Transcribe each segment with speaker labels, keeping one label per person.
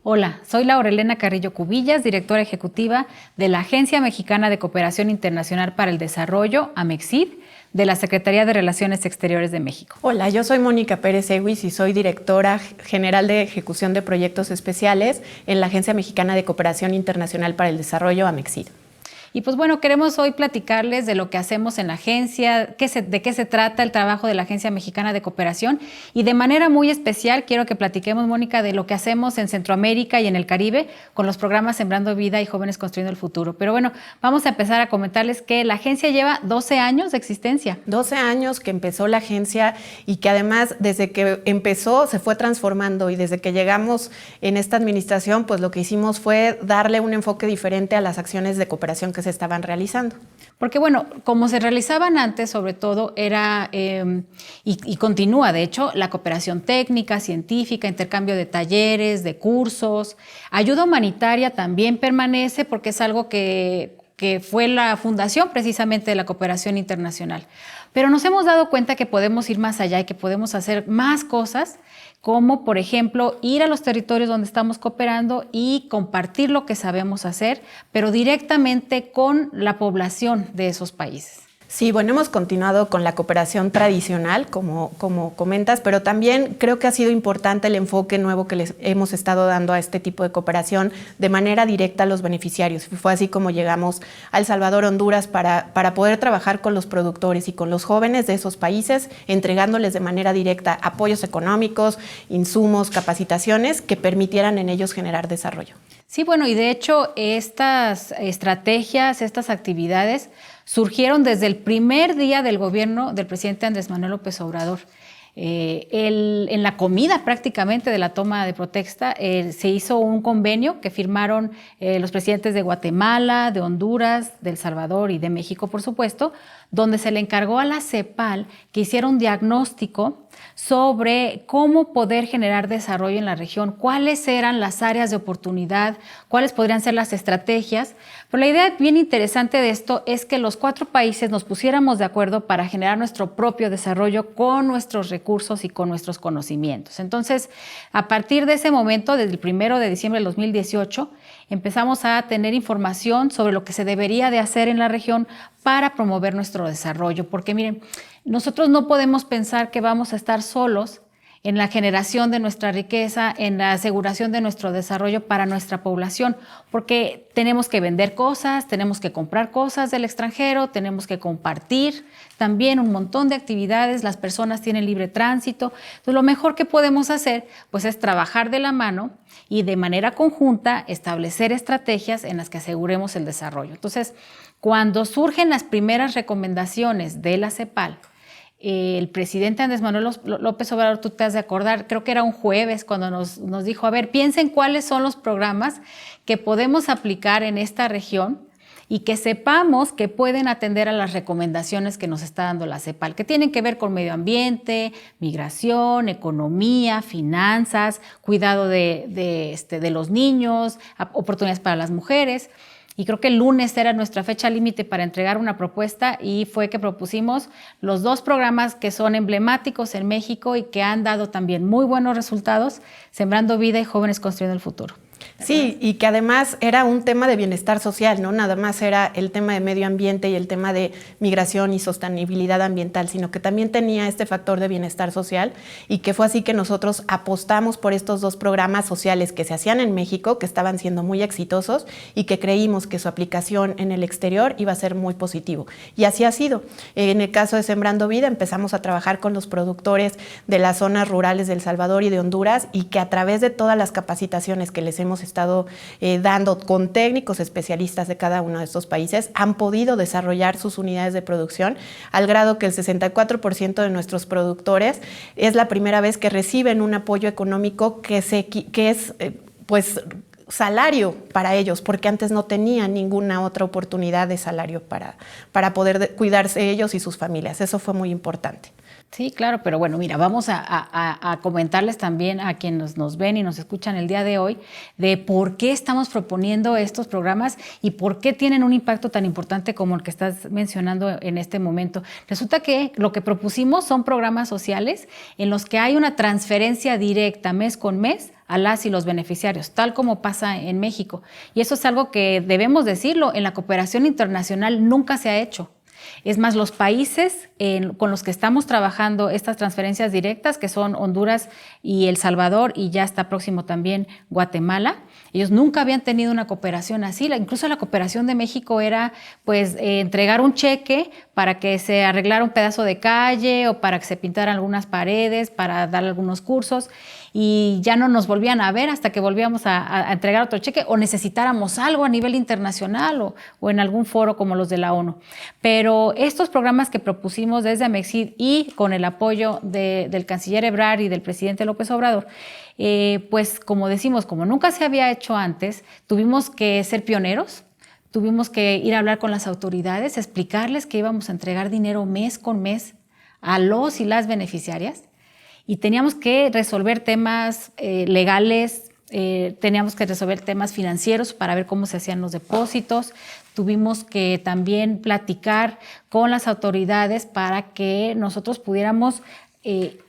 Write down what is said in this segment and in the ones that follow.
Speaker 1: Hola, soy Laurelena Carrillo Cubillas, directora ejecutiva de la Agencia Mexicana de Cooperación Internacional para el Desarrollo, AMEXID, de la Secretaría de Relaciones Exteriores de México.
Speaker 2: Hola, yo soy Mónica Pérez Ewis y soy directora general de ejecución de proyectos especiales en la Agencia Mexicana de Cooperación Internacional para el Desarrollo, AMEXID.
Speaker 1: Y pues bueno, queremos hoy platicarles de lo que hacemos en la agencia, de qué se trata el trabajo de la Agencia Mexicana de Cooperación y de manera muy especial quiero que platiquemos, Mónica, de lo que hacemos en Centroamérica y en el Caribe con los programas Sembrando Vida y Jóvenes Construyendo el Futuro. Pero bueno, vamos a empezar a comentarles que la agencia lleva 12 años de existencia.
Speaker 2: 12 años que empezó la agencia y que además desde que empezó se fue transformando y desde que llegamos en esta administración, pues lo que hicimos fue darle un enfoque diferente a las acciones de cooperación que se estaban realizando.
Speaker 1: Porque bueno, como se realizaban antes, sobre todo era, y continúa de hecho, la cooperación técnica, científica, intercambio de talleres, de cursos, ayuda humanitaria también permanece porque es algo que fue la fundación precisamente de la cooperación internacional. Pero nos hemos dado cuenta que podemos ir más allá y que podemos hacer más cosas, como por ejemplo ir a los territorios donde estamos cooperando y compartir lo que sabemos hacer, pero directamente con la población de esos países.
Speaker 2: Sí, bueno, hemos continuado con la cooperación tradicional, como comentas, pero también creo que ha sido importante el enfoque nuevo que les hemos estado dando a este tipo de cooperación de manera directa a los beneficiarios. Fue así como llegamos a El Salvador, Honduras, para poder trabajar con los productores y con los jóvenes de esos países, entregándoles de manera directa apoyos económicos, insumos, capacitaciones que permitieran en ellos generar desarrollo.
Speaker 1: Sí, bueno, y de hecho estas estrategias, estas actividades surgieron desde el primer día del gobierno del presidente Andrés Manuel López Obrador. En la comida prácticamente de la toma de protesta se hizo un convenio que firmaron los presidentes de Guatemala, de Honduras, de El Salvador y de México, por supuesto, donde se le encargó a la CEPAL que hiciera un diagnóstico sobre cómo poder generar desarrollo en la región, cuáles eran las áreas de oportunidad, cuáles podrían ser las estrategias. Pero la idea bien interesante de esto es que los 4 países nos pusiéramos de acuerdo para generar nuestro propio desarrollo con nuestros recursos y con nuestros conocimientos. Entonces, a partir de ese momento, desde el 1 de diciembre del 2018, empezamos a tener información sobre lo que se debería de hacer en la región para promover nuestro desarrollo. Porque miren, nosotros no podemos pensar que vamos a estar solos en la generación de nuestra riqueza, en la aseguración de nuestro desarrollo para nuestra población, porque tenemos que vender cosas, tenemos que comprar cosas del extranjero, tenemos que compartir también un montón de actividades, las personas tienen libre tránsito. Entonces, lo mejor que podemos hacer pues, es trabajar de la mano y de manera conjunta establecer estrategias en las que aseguremos el desarrollo. Entonces, cuando surgen las primeras recomendaciones de la CEPAL, el presidente Andrés Manuel López Obrador, tú te has de acordar, creo que era un jueves cuando nos dijo, a ver, piensen cuáles son los programas que podemos aplicar en esta región y que sepamos que pueden atender a las recomendaciones que nos está dando la CEPAL, que tienen que ver con medio ambiente, migración, economía, finanzas, cuidado de los niños, oportunidades para las mujeres. Y creo que el lunes era nuestra fecha límite para entregar una propuesta y fue que propusimos los 2 programas que son emblemáticos en México y que han dado también muy buenos resultados, Sembrando Vida y Jóvenes Construyendo el Futuro.
Speaker 2: Sí, y que además era un tema de bienestar social, no nada más era el tema de medio ambiente y el tema de migración y sostenibilidad ambiental, sino que también tenía este factor de bienestar social y que fue así que nosotros apostamos por estos 2 programas sociales que se hacían en México, que estaban siendo muy exitosos y que creímos que su aplicación en el exterior iba a ser muy positivo. Y así ha sido. En el caso de Sembrando Vida empezamos a trabajar con los productores de las zonas rurales de El Salvador y de Honduras y que a través de todas las capacitaciones que les hemos estado dando con técnicos especialistas de cada uno de estos países, han podido desarrollar sus unidades de producción al grado que el 64% de nuestros productores es la primera vez que reciben un apoyo económico que es pues salario para ellos, porque antes no tenían ninguna otra oportunidad de salario para poder cuidarse ellos y sus familias. Eso fue muy importante.
Speaker 1: Sí, claro, pero bueno, mira, vamos a comentarles también a quienes nos ven y nos escuchan el día de hoy de por qué estamos proponiendo estos programas y por qué tienen un impacto tan importante como el que estás mencionando en este momento. Resulta que lo que propusimos son programas sociales en los que hay una transferencia directa mes con mes a las y los beneficiarios, tal como pasa en México. Y eso es algo que debemos decirlo, en la cooperación internacional nunca se ha hecho. Es más, los países con los que estamos trabajando estas transferencias directas, que son Honduras y El Salvador, y ya está próximo también Guatemala, ellos nunca habían tenido una cooperación así. Incluso la cooperación de México era pues entregar un cheque para que se arreglara un pedazo de calle o para que se pintaran algunas paredes, para dar algunos cursos, y ya no nos volvían a ver hasta que volvíamos a entregar otro cheque o necesitáramos algo a nivel internacional o en algún foro como los de la ONU. Pero estos programas que propusimos desde Amexid y con el apoyo del canciller Ebrard y del presidente López Obrador, pues como decimos, como nunca se había hecho antes, tuvimos que ser pioneros. Tuvimos que ir a hablar con las autoridades, explicarles que íbamos a entregar dinero mes con mes a los y las beneficiarias, y teníamos que resolver temas legales, teníamos que resolver temas financieros para ver cómo se hacían los depósitos. Tuvimos que también platicar con las autoridades para que nosotros pudiéramos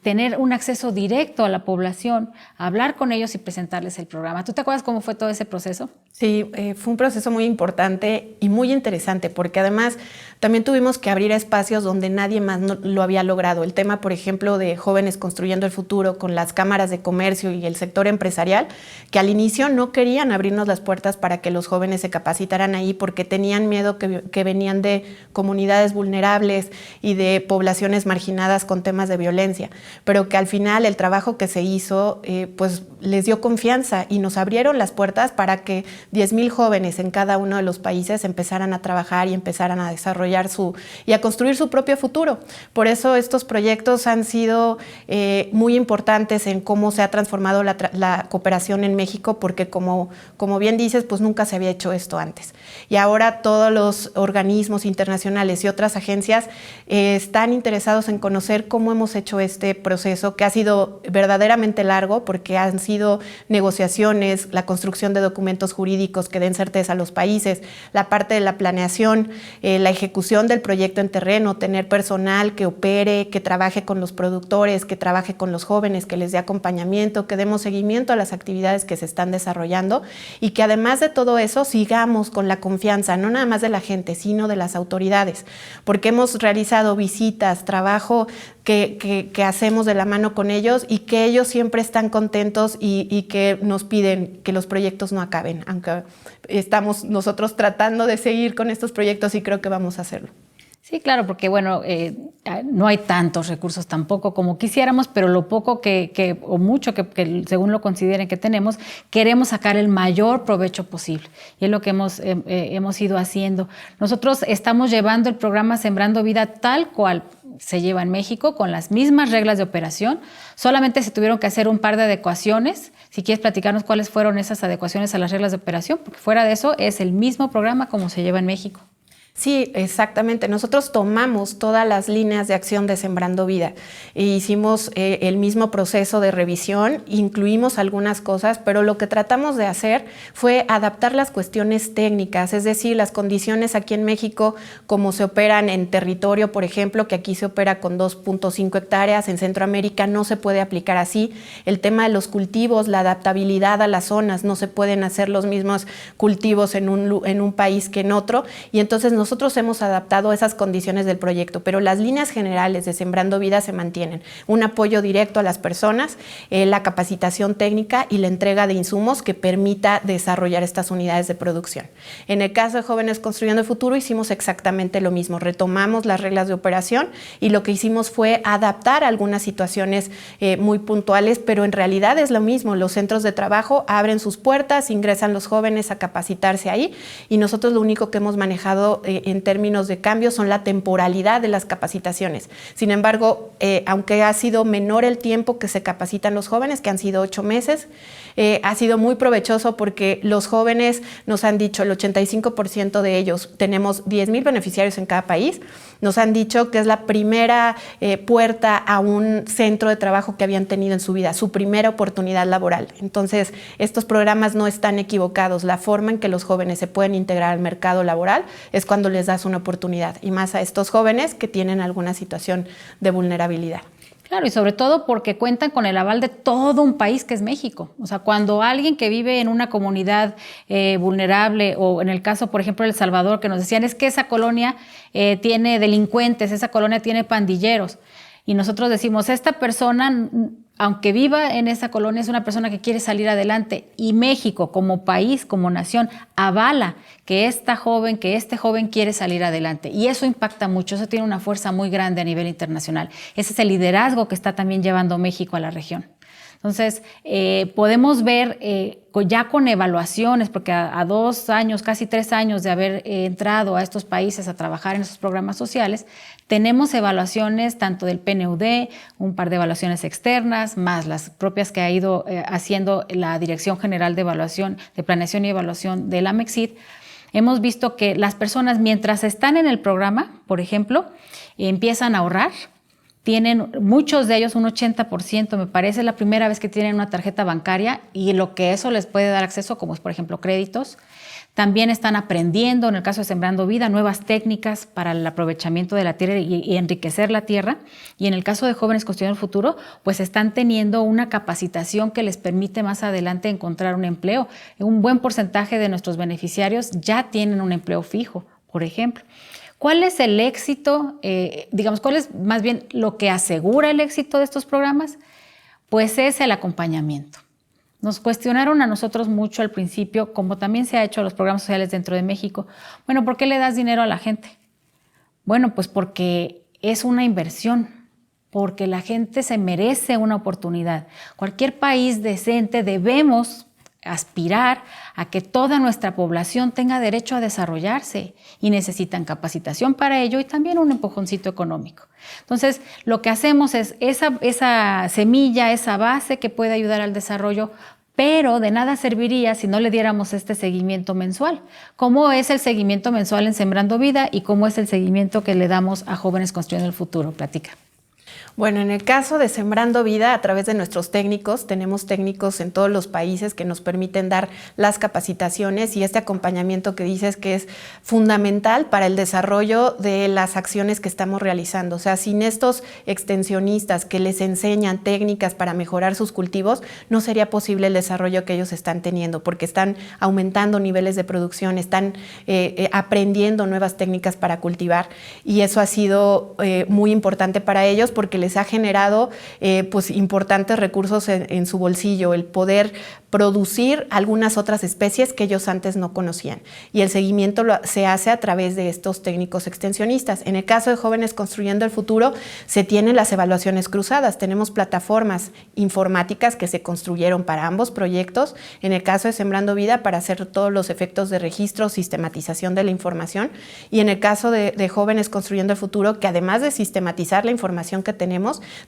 Speaker 1: tener un acceso directo a la población, hablar con ellos y presentarles el programa. ¿Tú te acuerdas cómo fue todo ese proceso?
Speaker 2: Sí, fue un proceso muy importante y muy interesante, porque además también tuvimos que abrir espacios donde nadie más lo había logrado. El tema, por ejemplo, de Jóvenes Construyendo el Futuro con las cámaras de comercio y el sector empresarial, que al inicio no querían abrirnos las puertas para que los jóvenes se capacitaran ahí porque tenían miedo que venían de comunidades vulnerables y de poblaciones marginadas con temas de violencia, pero que al final el trabajo que se hizo pues les dio confianza y nos abrieron las puertas para que 10,000 jóvenes en cada uno de los países empezaran a trabajar y empezaran a desarrollar y a construir su propio futuro. Por eso estos proyectos han sido muy importantes en cómo se ha transformado la cooperación en México, porque como bien dices, pues nunca se había hecho esto antes. Y ahora todos los organismos internacionales y otras agencias están interesados en conocer cómo hemos hecho este proceso, que ha sido verdaderamente largo, porque han sido negociaciones, la construcción de documentos jurídicos que den certeza a los países, la parte de la planeación, la ejecución del proyecto en terreno, tener personal que opere, que trabaje con los productores, que trabaje con los jóvenes, que les dé acompañamiento, que demos seguimiento a las actividades que se están desarrollando, y que además de todo eso sigamos con la confianza, no nada más de la gente, sino de las autoridades, porque hemos realizado visitas, trabajo que hacemos de la mano con ellos, y que ellos siempre están contentos y que nos piden que los proyectos no acaben, aunque estamos nosotros tratando de seguir con estos proyectos y creo que vamos a hacerlo.
Speaker 1: Sí, claro, porque bueno, no hay tantos recursos tampoco como quisiéramos, pero lo poco o mucho que según lo consideren que tenemos, queremos sacar el mayor provecho posible. Y es lo que hemos ido haciendo. Nosotros estamos llevando el programa Sembrando Vida tal cual se lleva en México, con las mismas reglas de operación. Solamente se tuvieron que hacer un par de adecuaciones. Si quieres platicarnos cuáles fueron esas adecuaciones a las reglas de operación, porque fuera de eso es el mismo programa como se lleva en México.
Speaker 2: Sí, exactamente. Nosotros tomamos todas las líneas de acción de Sembrando Vida e hicimos el mismo proceso de revisión, incluimos algunas cosas, pero lo que tratamos de hacer fue adaptar las cuestiones técnicas, es decir, las condiciones aquí en México, como se operan en territorio, por ejemplo, que aquí se opera con 2.5 hectáreas, en Centroamérica no se puede aplicar así. El tema de los cultivos, la adaptabilidad a las zonas, no se pueden hacer los mismos cultivos en un país que en otro, y entonces nosotros hemos adaptado esas condiciones del proyecto, pero las líneas generales de Sembrando Vida se mantienen. Un apoyo directo a las personas, la capacitación técnica y la entrega de insumos que permita desarrollar estas unidades de producción. En el caso de Jóvenes Construyendo el Futuro hicimos exactamente lo mismo. Retomamos las reglas de operación y lo que hicimos fue adaptar algunas situaciones muy puntuales, pero en realidad es lo mismo. Los centros de trabajo abren sus puertas, ingresan los jóvenes a capacitarse ahí, y nosotros lo único que hemos manejado en términos de cambio son la temporalidad de las capacitaciones. Sin embargo, aunque ha sido menor el tiempo que se capacitan los jóvenes, que han sido 8 meses, ha sido muy provechoso porque los jóvenes nos han dicho, el 85% de ellos, tenemos 10,000 beneficiarios en cada país, nos han dicho que es la primera puerta a un centro de trabajo que habían tenido en su vida, su primera oportunidad laboral. Entonces, estos programas no están equivocados. La forma en que los jóvenes se pueden integrar al mercado laboral es cuando les das una oportunidad, y más a estos jóvenes que tienen alguna situación de vulnerabilidad.
Speaker 1: Claro, y sobre todo porque cuentan con el aval de todo un país que es México. O sea, cuando alguien que vive en una comunidad vulnerable, o en el caso, por ejemplo, de El Salvador, que nos decían es que esa colonia tiene delincuentes, esa colonia tiene pandilleros. Y nosotros decimos, esta persona, aunque viva en esa colonia, es una persona que quiere salir adelante. Y México, como país, como nación, avala que este joven quiere salir adelante. Y eso impacta mucho, eso tiene una fuerza muy grande a nivel internacional. Ese es el liderazgo que está también llevando México a la región. Entonces, podemos ver ya con evaluaciones, porque a 2 años, casi 3 años de haber entrado a estos países a trabajar en esos programas sociales, tenemos evaluaciones tanto del PNUD, un par de evaluaciones externas, más las propias que ha ido haciendo la Dirección General de Evaluación, de Planeación y Evaluación de la MEXID. Hemos visto que las personas, mientras están en el programa, por ejemplo, empiezan a ahorrar. Tienen muchos de ellos, un 80%, me parece, la primera vez que tienen una tarjeta bancaria, y lo que eso les puede dar acceso, como es, por ejemplo, créditos. También están aprendiendo, en el caso de Sembrando Vida, nuevas técnicas para el aprovechamiento de la tierra y enriquecer la tierra. Y en el caso de Jóvenes Construyendo el Futuro, pues están teniendo una capacitación que les permite más adelante encontrar un empleo. Un buen porcentaje de nuestros beneficiarios ya tienen un empleo fijo, por ejemplo. ¿Cuál es el éxito? ¿Cuál es más bien lo que asegura el éxito de estos programas? Pues es el acompañamiento. Nos cuestionaron a nosotros mucho al principio, como también se ha hecho a los programas sociales dentro de México. Bueno, ¿por qué le das dinero a la gente? Bueno, pues porque es una inversión, porque la gente se merece una oportunidad. Cualquier país decente debemos aspirar a que toda nuestra población tenga derecho a desarrollarse, y necesitan capacitación para ello y también un empujoncito económico. Entonces, lo que hacemos es esa semilla, esa base que puede ayudar al desarrollo, pero de nada serviría si no le diéramos este seguimiento mensual. ¿Cómo es el seguimiento mensual en Sembrando Vida y cómo es el seguimiento que le damos a Jóvenes Construyendo el Futuro? Platica.
Speaker 2: Bueno, en el caso de Sembrando Vida, a través de nuestros técnicos, tenemos técnicos en todos los países que nos permiten dar las capacitaciones y este acompañamiento que dices que es fundamental para el desarrollo de las acciones que estamos realizando. O sea, sin estos extensionistas que les enseñan técnicas para mejorar sus cultivos, no sería posible el desarrollo que ellos están teniendo, porque están aumentando niveles de producción, están aprendiendo nuevas técnicas para cultivar, y eso ha sido muy importante para ellos porque les ha generado pues importantes recursos en su bolsillo, el poder producir algunas otras especies que ellos antes no conocían, y el seguimiento se hace a través de estos técnicos extensionistas. En el caso de Jóvenes Construyendo el Futuro, se tienen las evaluaciones cruzadas, tenemos plataformas informáticas que se construyeron para ambos proyectos. En el caso de Sembrando Vida, para hacer todos los efectos de registro, sistematización de la información, y en el caso de Jóvenes Construyendo el Futuro, que además de sistematizar la información que tenemos,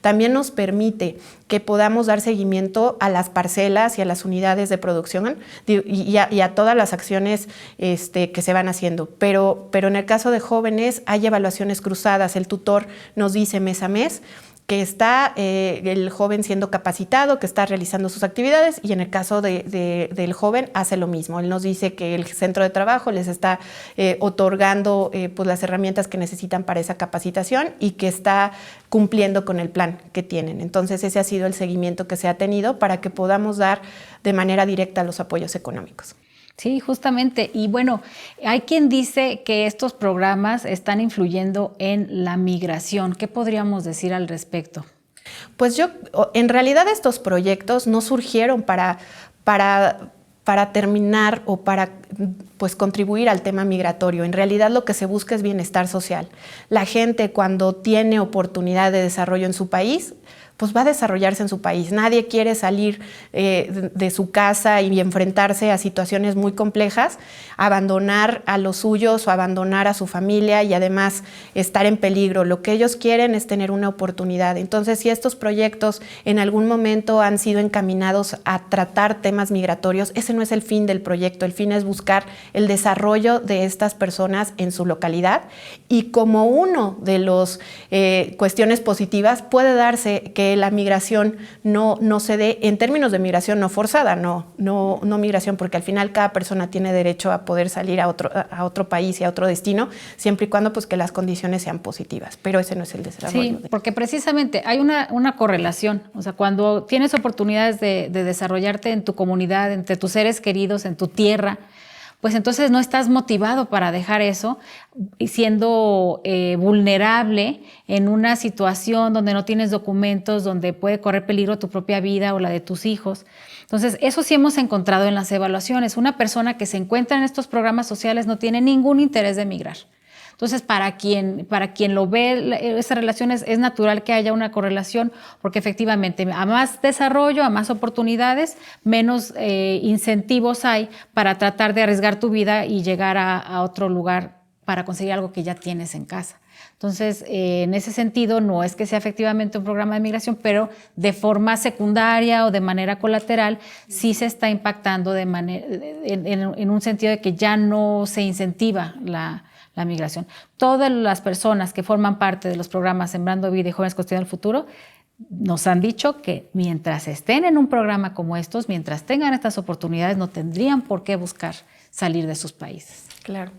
Speaker 2: también nos permite que podamos dar seguimiento a las parcelas y a las unidades de producción y a todas las acciones que se van haciendo. Pero en el caso de jóvenes hay evaluaciones cruzadas. El tutor nos dice mes a mes que está el joven siendo capacitado, que está realizando sus actividades, y en el caso del joven hace lo mismo. Él nos dice que el centro de trabajo les está otorgando pues las herramientas que necesitan para esa capacitación y que está cumpliendo con el plan que tienen. Entonces, ese ha sido el seguimiento que se ha tenido para que podamos dar de manera directa los apoyos económicos.
Speaker 1: Sí, justamente. Y bueno, hay quien dice que estos programas están influyendo en la migración. ¿Qué podríamos decir al respecto?
Speaker 2: Pues en realidad estos proyectos no surgieron para terminar o para pues contribuir al tema migratorio. En realidad lo que se busca es bienestar social. La gente cuando tiene oportunidad de desarrollo en su país, pues va a desarrollarse en su país. Nadie quiere salir de su casa y enfrentarse a situaciones muy complejas, abandonar a los suyos o abandonar a su familia y además estar en peligro. Lo que ellos quieren es tener una oportunidad. Entonces, si estos proyectos en algún momento han sido encaminados a tratar temas migratorios, ese no es el fin del proyecto. El fin es buscar el desarrollo de estas personas en su localidad y como uno de los cuestiones positivas puede darse que la migración no se dé en términos de migración no forzada, no migración, porque al final cada persona tiene derecho a poder salir a otro país y a otro destino, siempre y cuando pues que las condiciones sean positivas, pero ese no es el desarrollo.
Speaker 1: Sí, porque precisamente hay una correlación, o sea, cuando tienes oportunidades de desarrollarte en tu comunidad, entre tus seres queridos, en tu tierra, pues entonces no estás motivado para dejar eso y siendo vulnerable en una situación donde no tienes documentos, donde puede correr peligro tu propia vida o la de tus hijos. Entonces, eso sí hemos encontrado en las evaluaciones. Una persona que se encuentra en estos programas sociales no tiene ningún interés de emigrar. Entonces, para quien lo ve, esas relaciones, es natural que haya una correlación, porque efectivamente a más desarrollo, a más oportunidades, menos incentivos hay para tratar de arriesgar tu vida y llegar a otro lugar para conseguir algo que ya tienes en casa. Entonces, en ese sentido, no es que sea efectivamente un programa de migración, pero de forma secundaria o de manera colateral, sí se está impactando en un sentido de que ya no se incentiva la migración. Todas las personas que forman parte de los programas Sembrando Vida y Jóvenes Construyendo el Futuro nos han dicho que mientras estén en un programa como estos, mientras tengan estas oportunidades, no tendrían por qué buscar salir de sus países.
Speaker 2: Claro.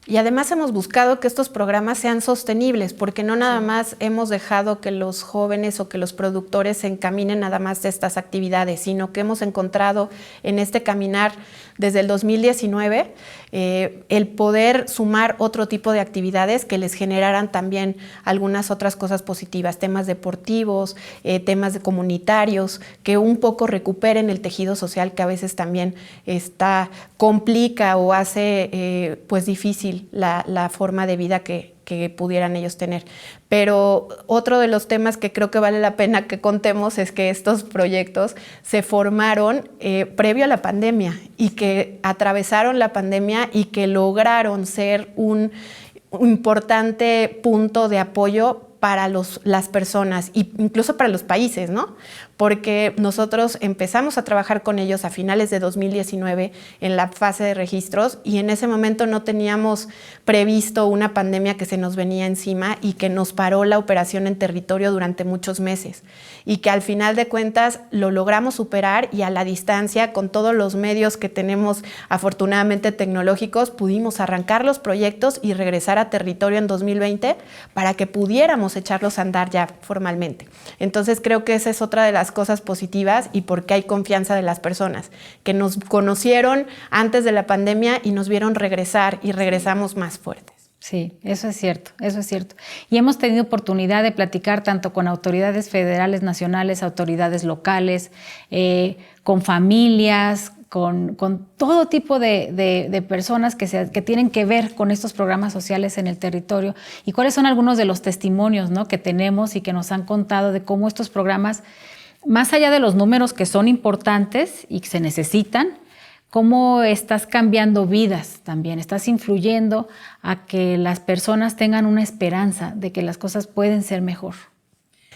Speaker 2: Y además hemos buscado que estos programas sean sostenibles, porque no nada más hemos dejado que los jóvenes o que los productores se encaminen nada más de estas actividades, sino que hemos encontrado en este caminar desde el 2019 el poder sumar otro tipo de actividades que les generaran también algunas otras cosas positivas, temas deportivos, temas comunitarios, que un poco recuperen el tejido social que a veces también complica o hace pues difícil la forma de vida que pudieran ellos tener. Pero otro de los temas que creo que vale la pena que contemos es que estos proyectos se formaron previo a la pandemia y que atravesaron la pandemia y que lograron ser un importante punto de apoyo para las personas e incluso para los países, ¿no? Porque nosotros empezamos a trabajar con ellos a finales de 2019 en la fase de registros y en ese momento no teníamos previsto una pandemia que se nos venía encima y que nos paró la operación en territorio durante muchos meses y que al final de cuentas lo logramos superar y a la distancia, con todos los medios que tenemos afortunadamente tecnológicos, pudimos arrancar los proyectos y regresar a territorio en 2020 para que pudiéramos echarlos a andar ya formalmente. Entonces creo que esa es otra de las cosas positivas y porque hay confianza de las personas que nos conocieron antes de la pandemia y nos vieron regresar y regresamos más fuertes.
Speaker 1: Sí, eso es cierto, eso es cierto. Y hemos tenido oportunidad de platicar tanto con autoridades federales, nacionales, autoridades locales, con familias, con todo tipo de personas que tienen que ver con estos programas sociales en el territorio. ¿Y cuáles son algunos de los testimonios, ¿no?, que tenemos y que nos han contado de cómo estos programas, más allá de los números que son importantes y que se necesitan, cómo estás cambiando vidas también, estás influyendo a que las personas tengan una esperanza de que las cosas pueden ser mejor?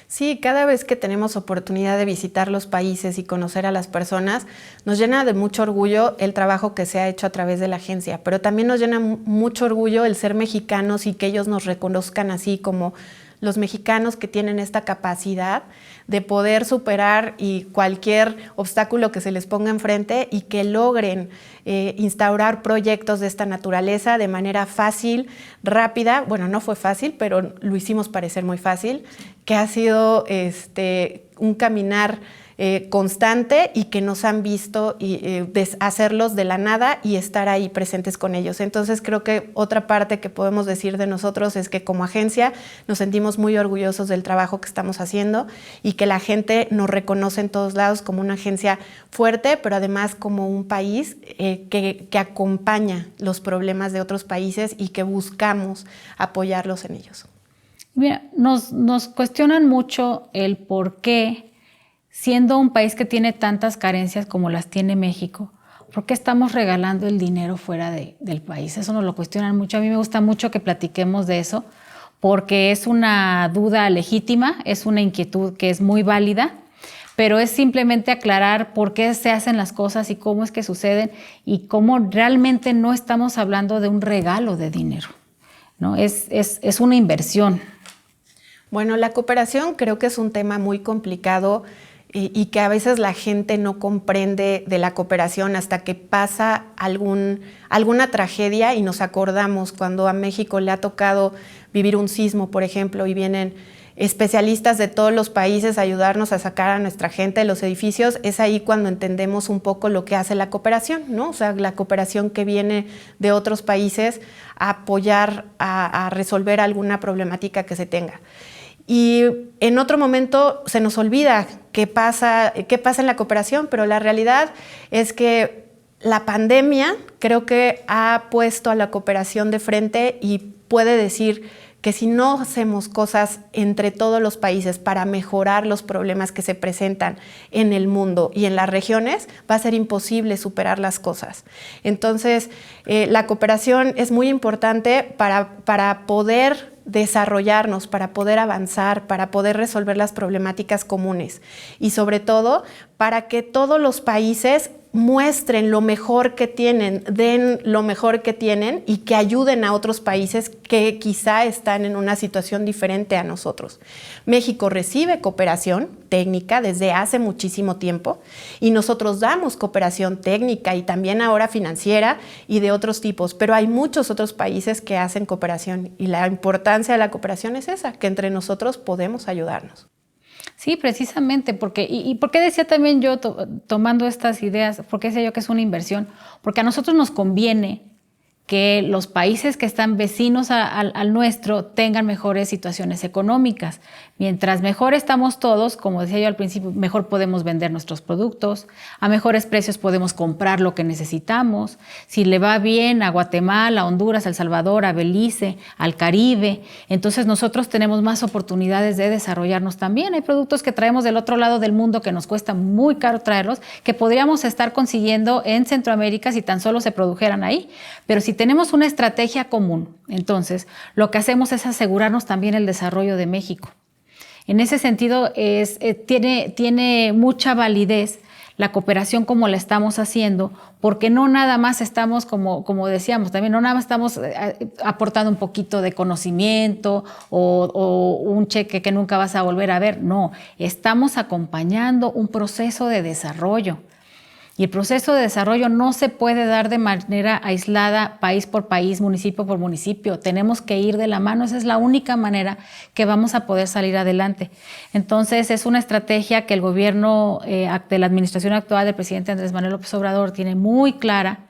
Speaker 2: Sí, cada vez que tenemos oportunidad de visitar los países y conocer a las personas, nos llena de mucho orgullo el trabajo que se ha hecho a través de la agencia, pero también nos llena mucho orgullo el ser mexicanos y que ellos nos reconozcan así como los mexicanos que tienen esta capacidad de poder superar cualquier obstáculo que se les ponga enfrente y que logren instaurar proyectos de esta naturaleza de manera fácil, rápida. Bueno, no fue fácil, pero lo hicimos parecer muy fácil, que ha sido un caminar constante y que nos han visto hacerlos de la nada y estar ahí presentes con ellos. Entonces creo que otra parte que podemos decir de nosotros es que como agencia nos sentimos muy orgullosos del trabajo que estamos haciendo y que la gente nos reconoce en todos lados como una agencia fuerte, pero además como un país que acompaña los problemas de otros países y que buscamos apoyarlos en ellos.
Speaker 1: Mira, nos cuestionan mucho el por qué, siendo un país que tiene tantas carencias como las tiene México, ¿por qué estamos regalando el dinero fuera del país? Eso nos lo cuestionan mucho. A mí me gusta mucho que platiquemos de eso, porque es una duda legítima, es una inquietud que es muy válida, pero es simplemente aclarar por qué se hacen las cosas y cómo es que suceden y cómo realmente no estamos hablando de un regalo de dinero, ¿no? Es una inversión.
Speaker 2: Bueno, la cooperación creo que es un tema muy complicado y que a veces la gente no comprende de la cooperación hasta que pasa alguna tragedia y nos acordamos cuando a México le ha tocado vivir un sismo, por ejemplo, y vienen especialistas de todos los países a ayudarnos a sacar a nuestra gente de los edificios. Es ahí cuando entendemos un poco lo que hace la cooperación, ¿no? O sea, la cooperación que viene de otros países a apoyar, a resolver alguna problemática que se tenga. Y en otro momento se nos olvida qué pasa en la cooperación, pero la realidad es que la pandemia creo que ha puesto a la cooperación de frente y puede decir que si no hacemos cosas entre todos los países para mejorar los problemas que se presentan en el mundo y en las regiones, va a ser imposible superar las cosas. Entonces, la cooperación es muy importante para poder desarrollarnos, para poder avanzar, para poder resolver las problemáticas comunes y sobre todo para que todos los países muestren lo mejor que tienen, den lo mejor que tienen y que ayuden a otros países que quizá están en una situación diferente a nosotros. México recibe cooperación técnica desde hace muchísimo tiempo y nosotros damos cooperación técnica y también ahora financiera y de otros tipos, pero hay muchos otros países que hacen cooperación y la importancia de la cooperación es esa, que entre nosotros podemos ayudarnos.
Speaker 1: Sí, precisamente, porque, ¿y por qué decía también yo, tomando estas ideas, por qué decía yo que es una inversión? Porque a nosotros nos conviene que los países que están vecinos al nuestro tengan mejores situaciones económicas. Mientras mejor estamos todos, como decía yo al principio, mejor podemos vender nuestros productos, a mejores precios podemos comprar lo que necesitamos. Si le va bien a Guatemala, a Honduras, a El Salvador, a Belice, al Caribe, entonces nosotros tenemos más oportunidades de desarrollarnos también. Hay productos que traemos del otro lado del mundo que nos cuesta muy caro traerlos, que podríamos estar consiguiendo en Centroamérica si tan solo se produjeran ahí. Pero si tenemos una estrategia común, entonces lo que hacemos es asegurarnos también el desarrollo de México. En ese sentido, tiene mucha validez la cooperación como la estamos haciendo, porque no nada más estamos, como decíamos, también no nada más estamos aportando un poquito de conocimiento o un cheque que nunca vas a volver a ver, no, estamos acompañando un proceso de desarrollo. Y el proceso de desarrollo no se puede dar de manera aislada, país por país, municipio por municipio. Tenemos que ir de la mano. Esa es la única manera que vamos a poder salir adelante. Entonces, es una estrategia que el gobierno de la administración actual del presidente Andrés Manuel López Obrador tiene muy clara.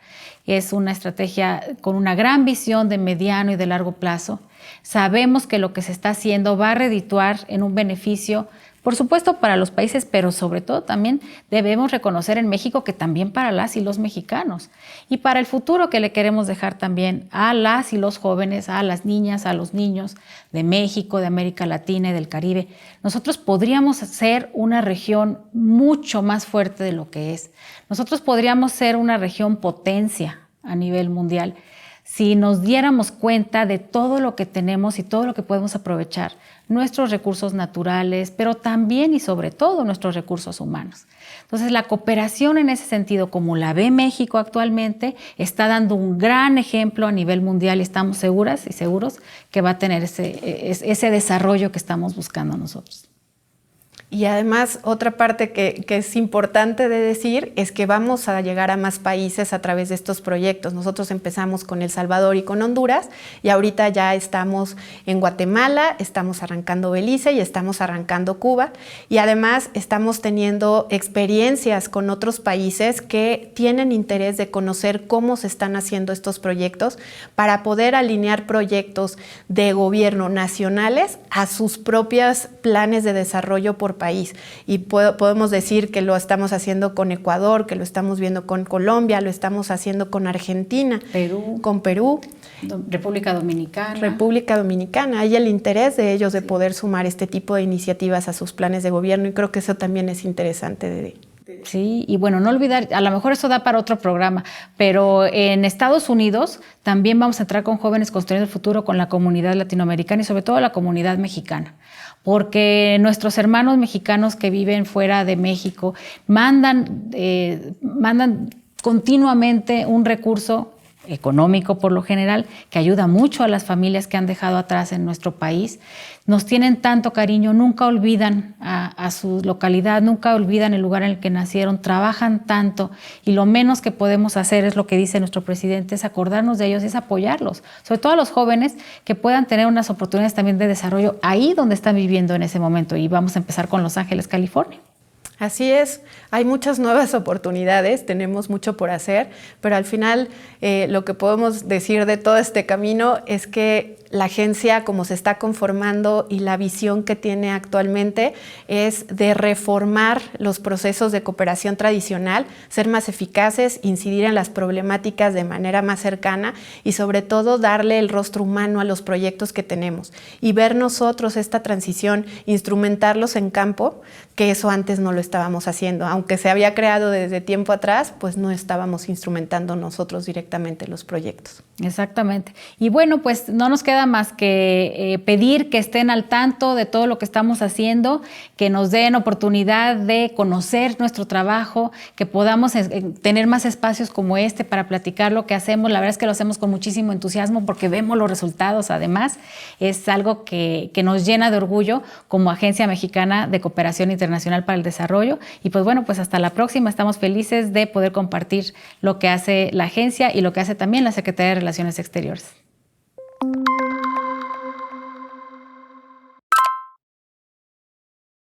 Speaker 1: Es una estrategia con una gran visión de mediano y de largo plazo. Sabemos que lo que se está haciendo va a redituar en un beneficio, por supuesto, para los países, pero sobre todo también debemos reconocer en México que también para las y los mexicanos y para el futuro que le queremos dejar también a las y los jóvenes, a las niñas, a los niños de México, de América Latina y del Caribe. Nosotros podríamos ser una región mucho más fuerte de lo que es. Nosotros podríamos ser una región potencia a nivel mundial si nos diéramos cuenta de todo lo que tenemos y todo lo que podemos aprovechar, nuestros recursos naturales, pero también y sobre todo nuestros recursos humanos. Entonces, la cooperación en ese sentido, como la ve México actualmente, está dando un gran ejemplo a nivel mundial y estamos seguras y seguros que va a tener ese desarrollo que estamos buscando nosotros.
Speaker 2: Y además, otra parte que es importante de decir es que vamos a llegar a más países a través de estos proyectos. Nosotros empezamos con El Salvador y con Honduras y ahorita ya estamos en Guatemala, estamos arrancando Belice y estamos arrancando Cuba. Y además estamos teniendo experiencias con otros países que tienen interés de conocer cómo se están haciendo estos proyectos para poder alinear proyectos de gobierno nacionales a sus propios planes de desarrollo por país. Y podemos decir que lo estamos haciendo con Ecuador, que lo estamos viendo con Colombia, lo estamos haciendo con Argentina, con Perú,
Speaker 1: República Dominicana.
Speaker 2: República Dominicana. Hay el interés de ellos de poder sumar este tipo de iniciativas a sus planes de gobierno y creo que eso también es interesante.
Speaker 1: Sí, y bueno, no olvidar, a lo mejor eso da para otro programa, pero en Estados Unidos también vamos a entrar con Jóvenes Construyendo el Futuro con la comunidad latinoamericana y sobre todo la comunidad mexicana, porque nuestros hermanos mexicanos que viven fuera de México mandan continuamente un recurso económico por lo general, que ayuda mucho a las familias que han dejado atrás en nuestro país. Nos tienen tanto cariño, nunca olvidan a su localidad, nunca olvidan el lugar en el que nacieron, trabajan tanto y lo menos que podemos hacer es lo que dice nuestro presidente, es acordarnos de ellos, es apoyarlos, sobre todo a los jóvenes que puedan tener unas oportunidades también de desarrollo ahí donde están viviendo en ese momento. Y vamos a empezar con Los Ángeles, California.
Speaker 2: Así es, hay muchas nuevas oportunidades, tenemos mucho por hacer, pero al final lo que podemos decir de todo este camino es que la agencia, como se está conformando y la visión que tiene actualmente es de reformar los procesos de cooperación tradicional, ser más eficaces, incidir en las problemáticas de manera más cercana y sobre todo darle el rostro humano a los proyectos que tenemos y ver nosotros esta transición, instrumentarlos en campo, que eso antes no lo estábamos haciendo. Aunque se había creado desde tiempo atrás, pues no estábamos instrumentando nosotros directamente los proyectos.
Speaker 1: Exactamente. Y bueno, pues no nos queda más que pedir que estén al tanto de todo lo que estamos haciendo, que nos den oportunidad de conocer nuestro trabajo, que podamos tener más espacios como este para platicar lo que hacemos. La verdad es que lo hacemos con muchísimo entusiasmo porque vemos los resultados. Además, es algo que nos llena de orgullo como Agencia Mexicana de Cooperación Internacional para el Desarrollo. Y pues bueno, pues hasta la próxima. Estamos felices de poder compartir lo que hace la agencia y lo que hace también la Secretaría de Relaciones Exteriores.